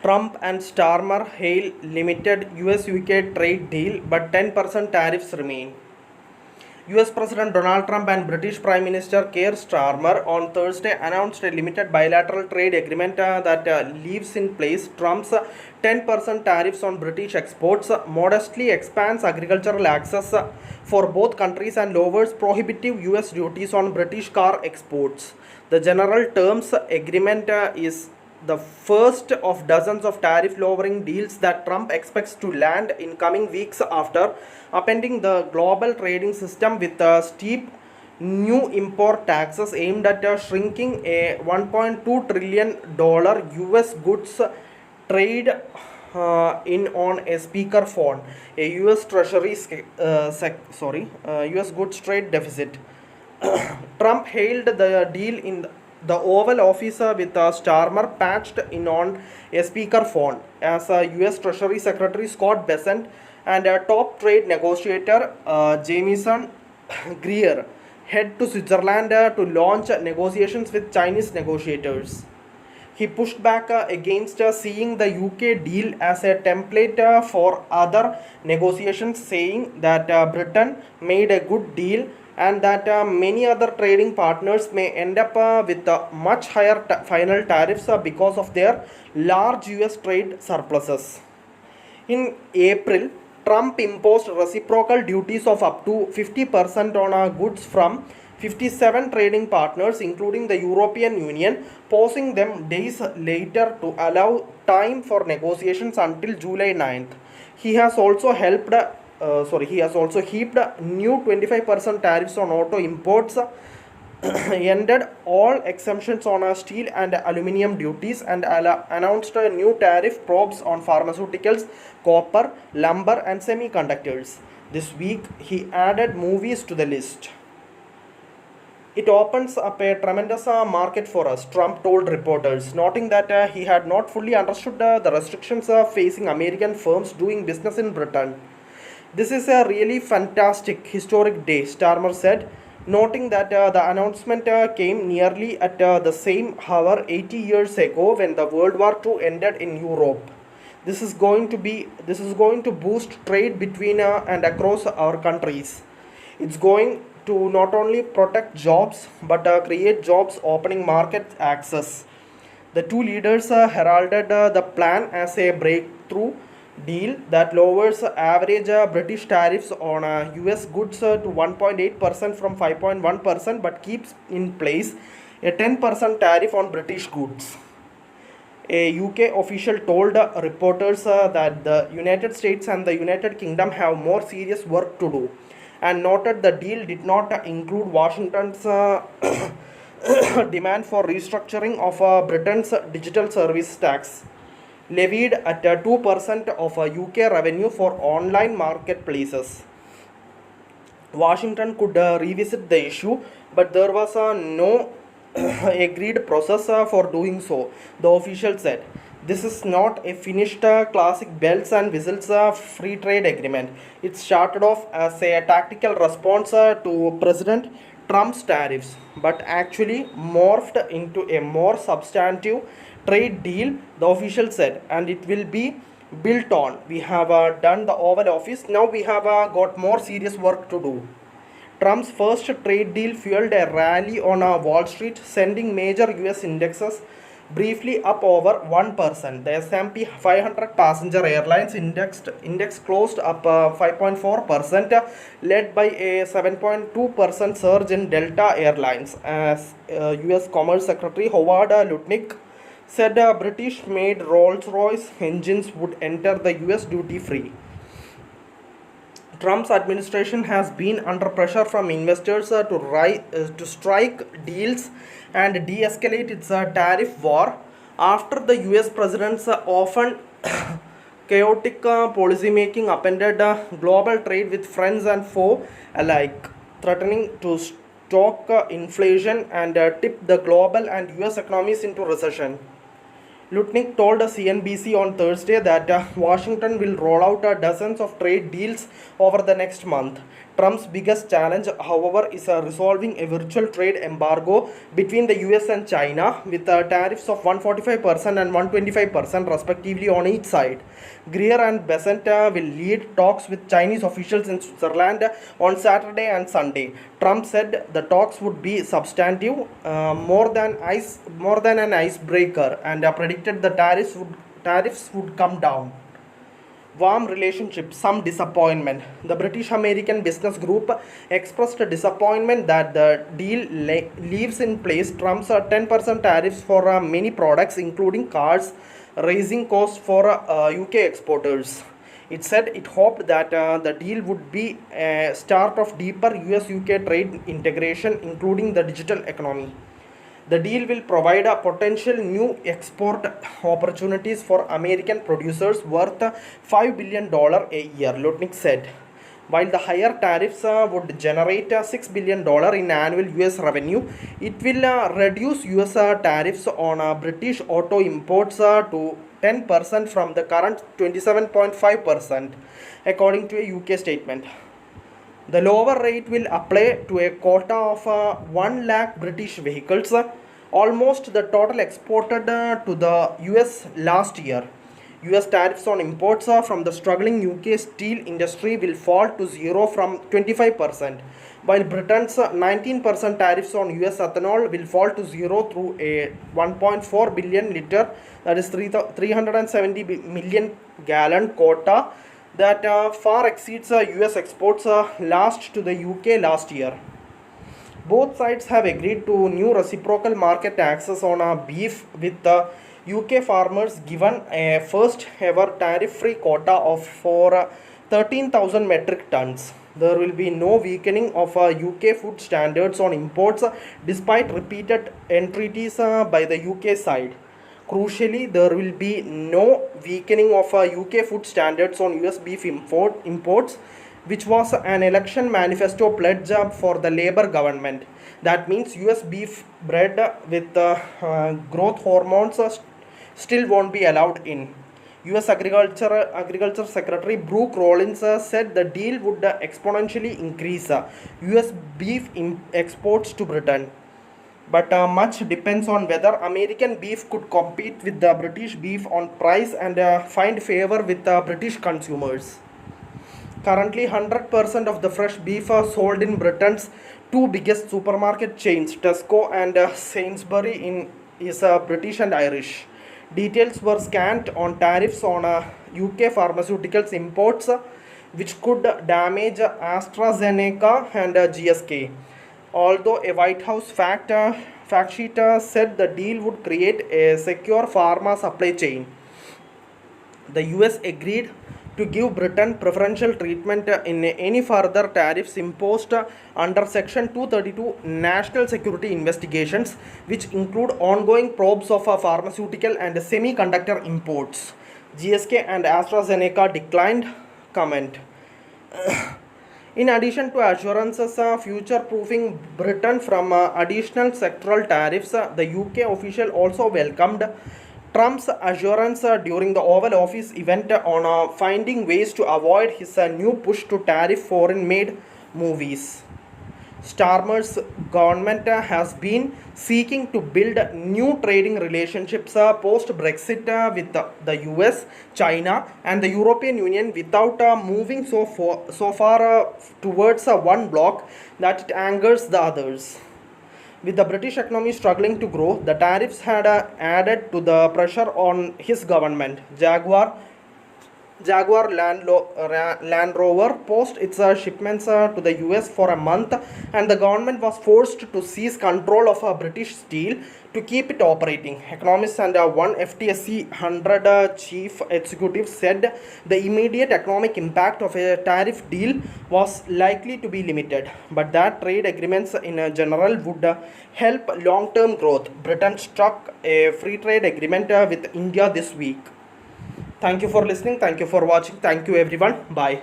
Trump and Starmer hail limited US-UK trade deal, but 10% tariffs remain. US President Donald Trump and British Prime Minister Keir Starmer on Thursday announced a limited bilateral trade agreement that leaves in place Trump's 10% tariffs on British exports, modestly expands agricultural access for both countries, and lowers prohibitive US duties on British car exports. The general terms agreement is the first of dozens of tariff lowering deals that Trump expects to land in coming weeks after upending the global trading system with steep new import taxes aimed at shrinking a $1.2 trillion US goods trade in on a speaker phone, a US Treasury US goods trade deficit. Trump hailed the deal in the Oval Office with Starmer patched in on a speakerphone as US Treasury Secretary Scott Bessent and top trade negotiator Jamieson Greer head to Switzerland to launch negotiations with Chinese negotiators. He pushed back against seeing the UK deal as a template for other negotiations, saying that Britain made a good deal and that many other trading partners may end up with much higher final tariffs because of their large US trade surpluses. In April, Trump imposed reciprocal duties of up to 50% on goods from 57 trading partners, including the European Union, pausing them days later to allow time for negotiations until July 9th. He has also heaped new 25% tariffs on auto imports, ended all exemptions on steel and aluminum duties, and announced new tariff probes on pharmaceuticals, copper, lumber, and semiconductors. This week, he added movies to the list. It opens up a tremendous market for us, Trump told reporters, noting that he had not fully understood the restrictions facing American firms doing business in Britain. This is a really fantastic, historic day, Starmer said, noting that the announcement came nearly at the same hour 80 years ago when the World War II ended in Europe. This is going to boost trade between and across our countries. It's going to not only protect jobs but create jobs, opening market access. The two leaders heralded the plan as a breakthrough deal that lowers average British tariffs on US goods to 1.8% from 5.1% but keeps in place a 10% tariff on British goods. A UK official told reporters that the United States and the United Kingdom have more serious work to do, and noted the deal did not include Washington's demand for restructuring of Britain's digital service tax, levied at 2% of UK revenue for online marketplaces. Washington could revisit the issue, but there was no agreed process for doing so, the official said. This is not a finished classic bells and whistles free trade agreement. It started off as a tactical response to President Trump's tariffs, but actually morphed into a more substantive trade deal, the official said, and it will be built on. We have done the Oval Office, now we have got more serious work to do. Trump's first trade deal fueled a rally on Wall Street, sending major US indexes briefly up over 1%. The S&P 500 passenger airlines index closed up 5.4%, led by a 7.2% surge in Delta Airlines, as US Commerce Secretary Howard Lutnick said British-made Rolls-Royce engines would enter the US duty-free. Trump's administration has been under pressure from investors to strike deals and de-escalate its tariff war after the US president's often chaotic policymaking upended global trade with friends and foe alike, threatening to stoke inflation and tip the global and US economies into recession. Lutnick told CNBC on Thursday that Washington will roll out dozens of trade deals over the next month. Trump's biggest challenge, however, is resolving a virtual trade embargo between the US and China with tariffs of 145% and 125% respectively on each side. Greer and Besant will lead talks with Chinese officials in Switzerland on Saturday and Sunday. Trump said the talks would be substantive, more than an icebreaker, and predicted the tariffs would come down. Warm relationship, some disappointment. The British American Business Group expressed disappointment that the deal leaves in place Trump's 10% tariffs for many products, including cars, raising costs for UK exporters. It said it hoped that the deal would be a start of deeper US UK trade integration, including the digital economy. The deal will provide a potential new export opportunities for American producers worth $5 billion a year, Lutnick said. While the higher tariffs would generate $6 billion in annual US revenue, it will reduce US tariffs on British auto imports to 10% from the current 27.5%, according to a UK statement. The lower rate will apply to a quota of 1 lakh British vehicles, almost the total exported to the US last year. US tariffs on imports from the struggling UK steel industry will fall to zero from 25%, while Britain's 19% tariffs on US ethanol will fall to zero through a 1.4 billion liter, that is 370 million gallon quota that far exceeds US exports last to the UK last year. Both sides have agreed to new reciprocal market taxes on beef, with UK farmers given a first ever tariff-free quota of for 13,000 metric tons. There will be no weakening of UK food standards on imports despite repeated entreaties by the UK side. Crucially, there will be no weakening of UK food standards on US beef imports, which was an election manifesto pledge for the Labour government. That means US beef bred with growth hormones still won't be allowed in. US Agriculture Secretary Brooke Rollins said the deal would exponentially increase US beef exports to Britain. But much depends on whether American beef could compete with the British beef on price and find favor with British consumers. Currently, 100% of the fresh beef sold in Britain's two biggest supermarket chains, Tesco and Sainsbury, is British and Irish. Details were scant on tariffs on UK pharmaceuticals imports, which could damage AstraZeneca and GSK. Although a White House fact sheet said the deal would create a secure pharma supply chain. The US agreed to give Britain preferential treatment in any further tariffs imposed under Section 232 national security investigations, which include ongoing probes of pharmaceutical and semiconductor imports. GSK and AstraZeneca declined comment. In addition to assurances future-proofing Britain from additional sectoral tariffs, the UK official also welcomed Trump's assurance during the Oval Office event on finding ways to avoid his new push to tariff foreign-made movies. Starmer's government has been seeking to build new trading relationships post-Brexit with the US, China and the European Union without moving so far towards one bloc that it angers the others. With the British economy struggling to grow, the tariffs had added to the pressure on his government. Jaguar Land Rover paused its shipments to the US for a month, and the government was forced to seize control of British steel to keep it operating. Economists and one FTSE 100 chief executive said the immediate economic impact of a tariff deal was likely to be limited, but that trade agreements in general would help long-term growth. Britain struck a free trade agreement with India this week. Thank you for listening. Thank you for watching. Thank you everyone. Bye.